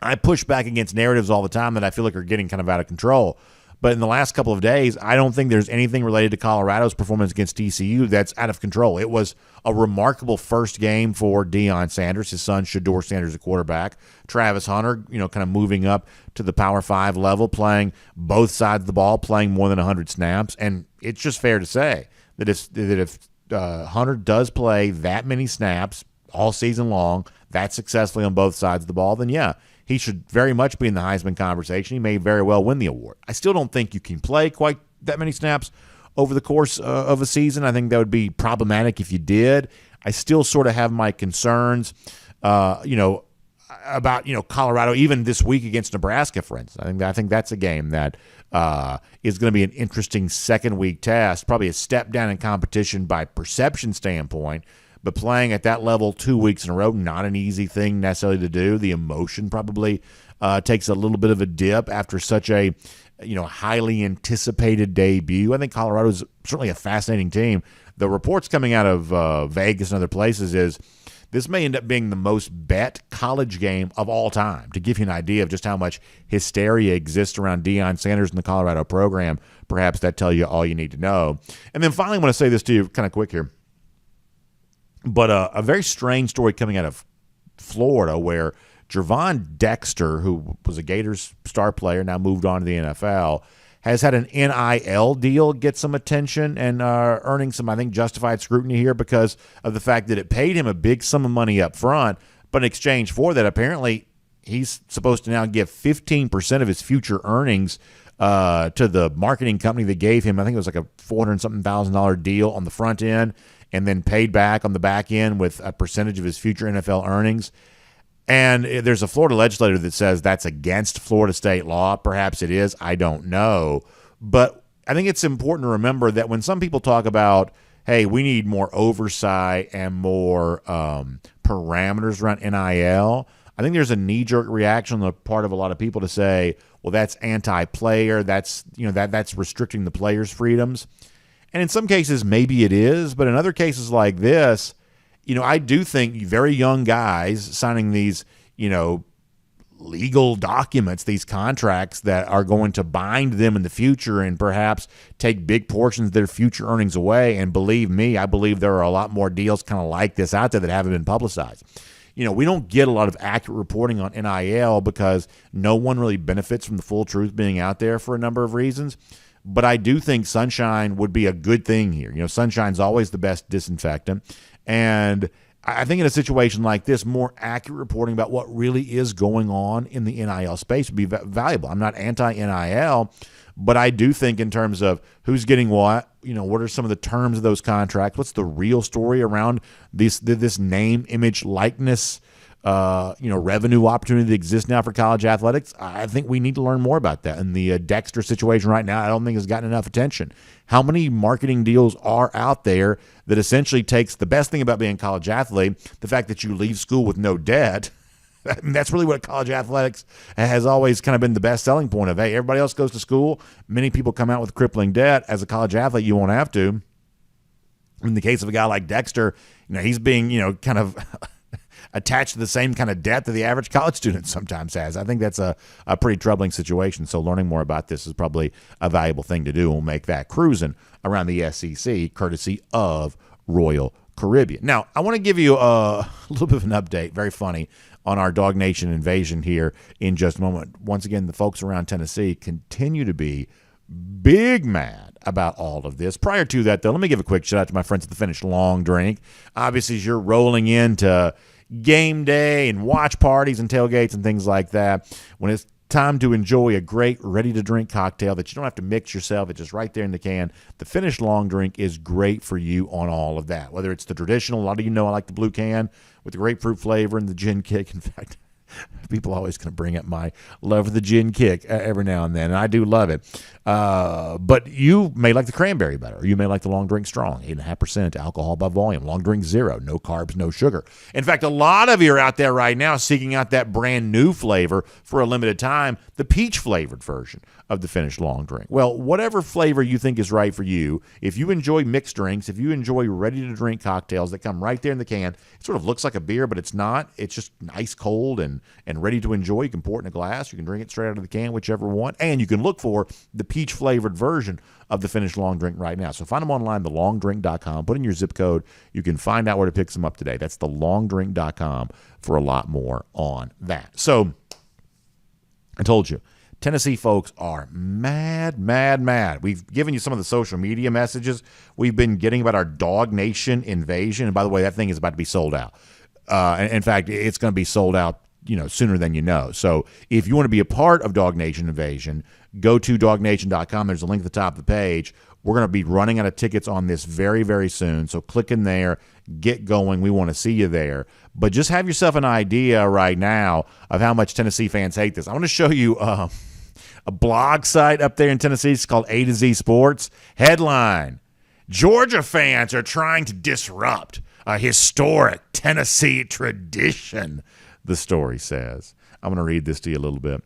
I push back against narratives all the time that I feel like are getting kind of out of control. But in the last couple of days, I don't think there's anything related to Colorado's performance against TCU that's out of control. It was a remarkable first game for Deion Sanders, his son Shedeur Sanders, a quarterback. Travis Hunter, kind of moving up to the Power 5 level, playing both sides of the ball, playing more than 100 snaps. And it's just fair to say that if Hunter does play that many snaps all season long, that successfully on both sides of the ball, then yeah, he should very much be in the Heisman conversation. He may very well win the award. I still don't think you can play quite that many snaps over the course of a season. I think that would be problematic if you did. I still sort of have my concerns, about Colorado, even this week against Nebraska, for instance. I think that's a game that is going to be an interesting second week test, probably a step down in competition by perception standpoint. But playing at that level 2 weeks in a row, not an easy thing necessarily to do. The emotion probably takes a little bit of a dip after such a highly anticipated debut. I think Colorado is certainly a fascinating team. The reports coming out of Vegas and other places is this may end up being the most bet college game of all time, to give you an idea of just how much hysteria exists around Deion Sanders and the Colorado program. Perhaps that tells you all you need to know. And then finally, I want to say this to you kind of quick here. But a very strange story coming out of Florida where Gervon Dexter, who was a Gators star player, now moved on to the NFL, has had an NIL deal get some attention and earning some, I think, justified scrutiny here because of the fact that it paid him a big sum of money up front. But in exchange for that, apparently he's supposed to now give 15% of his future earnings to the marketing company that gave him, I think it was like a $400,000 deal on the front end, and then paid back on the back end with a percentage of his future NFL earnings. And there's a Florida legislator that says that's against Florida state law. Perhaps it is. I don't know. But I think it's important to remember that when some people talk about, hey, we need more oversight and more parameters around NIL, I think there's a knee-jerk reaction on the part of a lot of people to say, well, that's anti-player. That's restricting the players' freedoms. And in some cases, maybe it is. But in other cases like this, I do think very young guys signing these, legal documents, these contracts that are going to bind them in the future and perhaps take big portions of their future earnings away. And believe me, I believe there are a lot more deals kind of like this out there that haven't been publicized. We don't get a lot of accurate reporting on NIL because no one really benefits from the full truth being out there for a number of reasons. But I do think sunshine would be a good thing here. Sunshine's always the best disinfectant. And I think in a situation like this, more accurate reporting about what really is going on in the NIL space would be valuable. I'm not anti-NIL, but I do think in terms of who's getting what, what are some of the terms of those contracts, what's the real story around this name, image, likeness, revenue opportunity that exists now for college athletics. I think we need to learn more about that. And the Dexter situation right now, I don't think has gotten enough attention. How many marketing deals are out there that essentially takes the best thing about being a college athlete, the fact that you leave school with no debt? I mean, that's really what college athletics has always kind of been the best selling point of, hey, everybody else goes to school. Many people come out with crippling debt. As a college athlete, you won't have to. In the case of a guy like Dexter, he's being, kind of attached to the same kind of debt that the average college student sometimes has. I think that's a pretty troubling situation. So learning more about this is probably a valuable thing to do. We'll make that cruising around the SEC, courtesy of Royal Caribbean. Now, I want to give you a little bit of an update, very funny, on our DawgNation invasion here in just a moment. Once again, the folks around Tennessee continue to be big mad about all of this. Prior to that, though, let me give a quick shout out to my friends at the Finished Long Drink. Obviously, as you're rolling into game day and watch parties and tailgates and things like that, when it's time to enjoy a great ready-to-drink cocktail that you don't have to mix yourself, it's just right there in the can, the Finished Long Drink is great for you on all of that. Whether it's the traditional, a lot of you know I like the blue can with the grapefruit flavor and the gin kick. In fact, people are always going to bring up my love for the gin kick every now and then, and I do love it. But you may like the cranberry better, or you may like the long drink strong, 8.5% alcohol by volume, long drink 0, no carbs, no sugar. In fact, a lot of you are out there right now seeking out that brand new flavor for a limited time, the peach flavored version of the Finished Long Drink. Well, whatever flavor you think is right for you, if you enjoy mixed drinks, if you enjoy ready-to-drink cocktails that come right there in the can, it sort of looks like a beer, but it's not. It's just nice, cold, and ready to enjoy. You can pour it in a glass. You can drink it straight out of the can, whichever one. And you can look for the peach-flavored version of the Finished Long Drink right now. So find them online, thelongdrink.com. Put in your zip code. You can find out where to pick them up today. That's thelongdrink.com for a lot more on that. So I told you, Tennessee folks are mad, mad, mad. We've given you some of the social media messages we've been getting about our DawgNation invasion. And by the way, that thing is about to be sold out. In fact, it's going to be sold out, sooner than you know. So if you want to be a part of DawgNation Invasion, go to DawgNation.com. There's a link at the top of the page. We're going to be running out of tickets on this very, very soon. So click in there, get going. We want to see you there. But just have yourself an idea right now of how much Tennessee fans hate this. I want to show you a blog site up there in Tennessee. It's called A to Z Sports. Headline: Georgia fans are trying to disrupt a historic Tennessee tradition, the story says. I'm going to read this to you a little bit.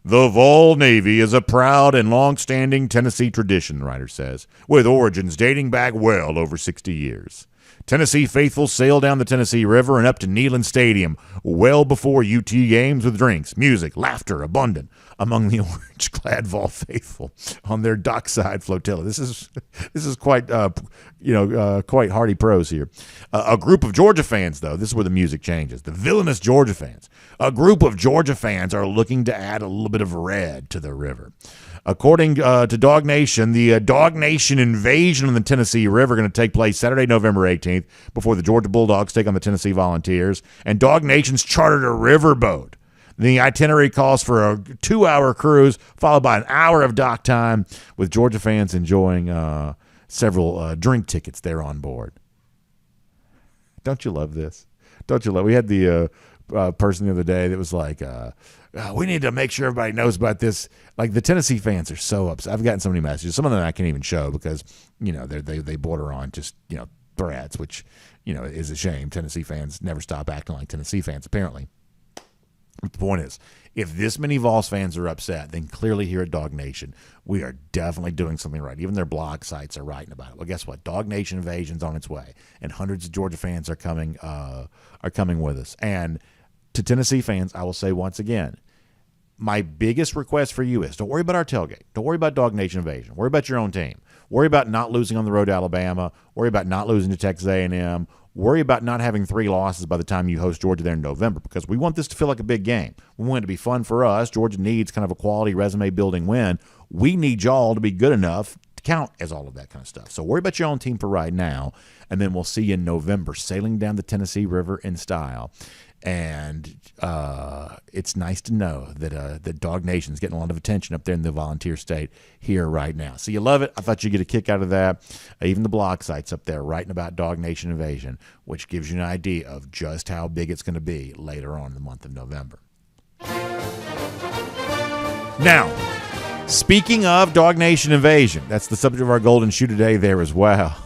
The Vol Navy is a proud and long-standing Tennessee tradition, the writer says, with origins dating back well over 60 years. Tennessee faithful sail down the Tennessee River and up to Neyland Stadium well before UT games with drinks, music, laughter abundant among the orange-clad Vol faithful on their dockside flotilla. This is quite quite hardy prose here. A group of Georgia fans, though, this is where the music changes. The villainous Georgia fans. A group of Georgia fans are looking to add a little bit of red to the river. According to DawgNation, the DawgNation invasion on the Tennessee River going to take place Saturday, November 18th, before the Georgia Bulldogs take on the Tennessee Volunteers. And DawgNation's chartered a riverboat The itinerary calls for a 2-hour cruise, followed by an hour of dock time, with Georgia fans enjoying several drink tickets there on board. Don't you love this? Don't you love? We had the person the other day that was like, we need to make sure everybody knows about this. Like, the Tennessee fans are so upset. I've gotten so many messages. Some of them I can't even show because, they border on just, threats, which, is a shame. Tennessee fans never stop acting like Tennessee fans, apparently. The point is, if this many Vols fans are upset, then clearly here at DawgNation, we are definitely doing something right. Even their blog sites are writing about it. Well, guess what? DawgNation Invasion's on its way, and hundreds of Georgia fans are coming with us. And to Tennessee fans, I will say once again, my biggest request for you is don't worry about our tailgate. Don't worry about DawgNation Invasion. Worry about your own team. Worry about not losing on the road to Alabama. Worry about not losing to Texas A&M. Worry about not having 3 losses by the time you host Georgia there in November, because we want this to feel like a big game. We want it to be fun for us. Georgia needs kind of a quality resume-building win. We need y'all to be good enough to count as all of that kind of stuff. So worry about your own team for right now, and then we'll see you in November sailing down the Tennessee River in style. And it's nice to know that DawgNation is getting a lot of attention up there in the Volunteer State here right now. So you love it. I thought you'd get a kick out of that. Even the blog sites up there writing about DawgNation Invasion, which gives you an idea of just how big it's going to be later on in the month of November. Now, speaking of DawgNation Invasion, that's the subject of our Golden Shoe today there as well.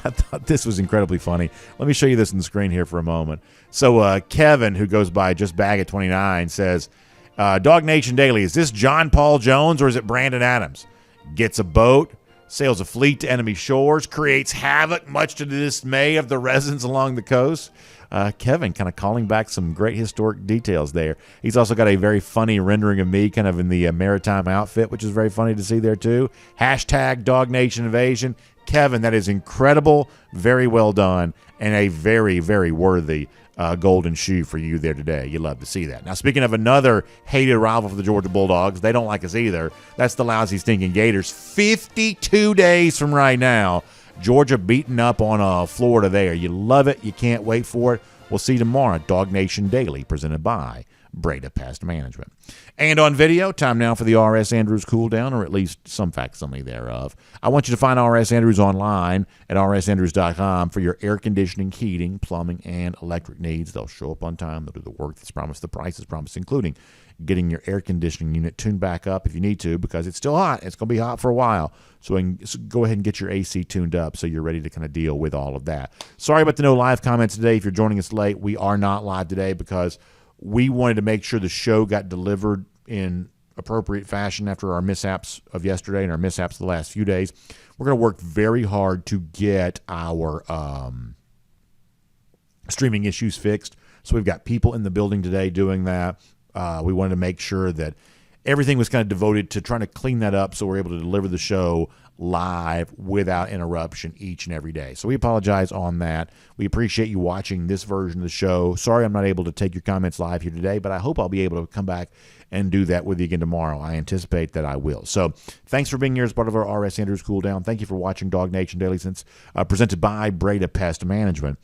I thought this was incredibly funny. Let me show you this on the screen here for a moment. So Kevin, who goes by just Bag at 29, says, DawgNation Daily, is this John Paul Jones or is it Brandon Adams? Gets a boat, sails a fleet to enemy shores, creates havoc much to the dismay of the residents along the coast. Kevin kind of calling back some great historic details there. He's also got a very funny rendering of me kind of in the maritime outfit, which is very funny to see there too. Hashtag DawgNation Invasion. Kevin, that is incredible, very well done, and a very, very worthy golden shoe for you there today. You love to see that. Now, speaking of another hated rival for the Georgia Bulldogs, they don't like us either. That's the lousy, stinking Gators. 52 days from right now, Georgia beating up on Florida there. You love it. You can't wait for it. We'll see you tomorrow at DawgNation Daily, presented by Breda Pest Management. And on video, time now for the R.S. Andrews cool down, or at least some facsimile thereof. I want you to find R.S. Andrews online at rsandrews.com for your air conditioning, heating, plumbing, and electric needs. They'll show up on time. They'll do the work that's promised, the price is promised, including getting your air conditioning unit tuned back up if you need to, because it's still hot. It's going to be hot for a while. So go ahead and get your AC tuned up so you're ready to kind of deal with all of that. Sorry about the no live comments today. If you're joining us late, we are not live today because we wanted to make sure the show got delivered in appropriate fashion after our mishaps of yesterday and our mishaps of the last few days. We're going to work very hard to get our streaming issues fixed. So we've got people in the building today doing that. We wanted to make sure that everything was kind of devoted to trying to clean that up so we're able to deliver the show live without interruption each and every day. So we apologize on that. We appreciate you watching this version of the show. Sorry I'm not able to take your comments live here today, but I hope I'll be able to come back and do that with you again tomorrow. I anticipate that I will. So thanks for being here as part of our R.S. Andrews Cool Down. Thank you for watching DawgNation Daily, presented by Breda Pest Management.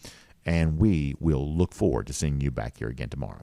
And we will look forward to seeing you back here again tomorrow.